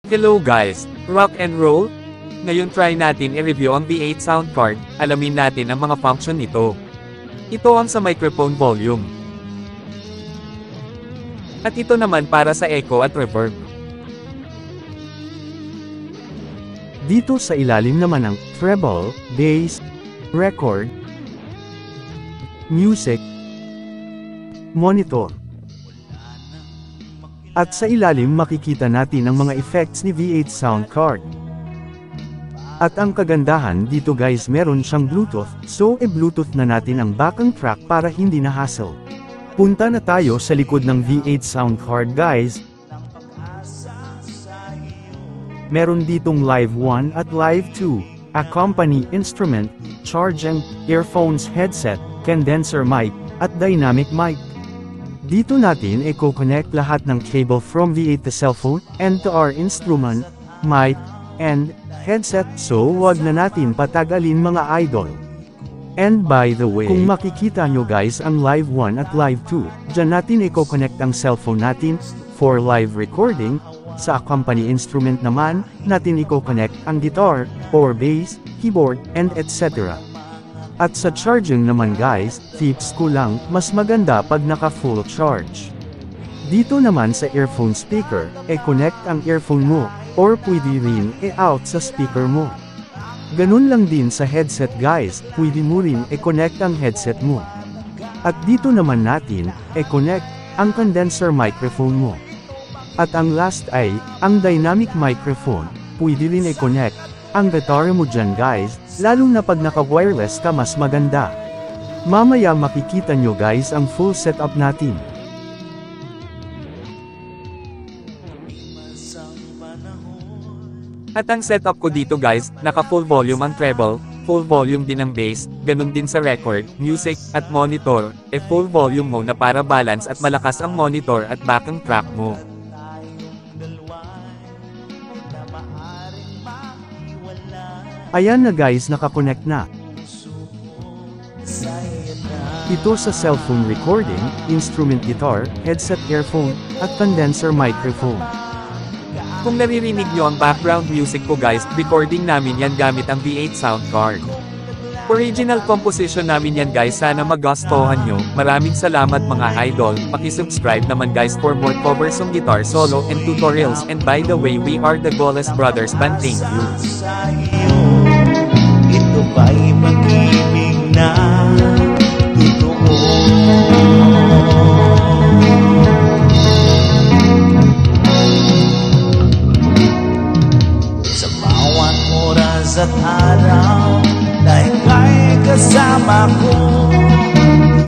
Hello guys, rock and roll? Ngayon try natin i-review ang V8 sound card, alamin natin ang mga function nito. Ito ang sa microphone volume. At ito naman para sa echo at reverb. Dito sa ilalim naman ang treble, bass, record, music, monitor. At sa ilalim makikita natin ang mga effects ni V8 sound card. At ang kagandahan dito guys, meron siyang Bluetooth, so i-Bluetooth na natin ang backing track para hindi na hassle. Punta na tayo sa likod ng V8 sound card guys. Meron ditong Live 1 at Live 2, accompany instrument, charging, earphones headset, condenser mic, at dynamic mic. Dito natin i-connect lahat ng cable from V8 to cellphone, and to our instrument, mic, and headset, so wag na natin patagalin mga idol. And by the way, kung makikita nyo guys ang Live 1 at Live 2, dyan natin i-connect ang cellphone natin, for live recording. Sa accompany instrument naman, natin i-connect ang guitar, or bass, keyboard, and etc. At sa charging naman guys, tips ko lang, mas maganda pag naka full charge. Dito naman sa earphone speaker, connect ang earphone mo, or pwede rin out sa speaker mo. Ganun lang din sa headset guys, pwede mo rin connect ang headset mo. At dito naman natin, connect ang condenser microphone mo. At ang last ay, ang dynamic microphone, pwede rin connect ang guitar mo dyan guys, lalo na pag naka-wireless ka mas maganda. Mamaya makikita nyo guys ang full setup natin. At ang setup ko dito guys, naka full volume ang treble, full volume din ang bass, ganun din sa record, music, at monitor, full volume mo na para balance at malakas ang monitor at backing track mo. Ayan na guys, nakakonect na. Ito sa cellphone recording, instrument guitar, headset earphone, at condenser microphone. Kung naririnig nyo ang background music ko guys, recording namin yan gamit ang V8 sound card. Original composition namin yan guys, sana magustuhan nyo. Maraming salamat mga idol, paki-subscribe naman guys for more covers on guitar solo and tutorials, and by the way we are the Goles Brothers Band, thank you. Ito ba'y pag-ibig na totoo? Sa bawat oras at araw na ika'y kasama ko,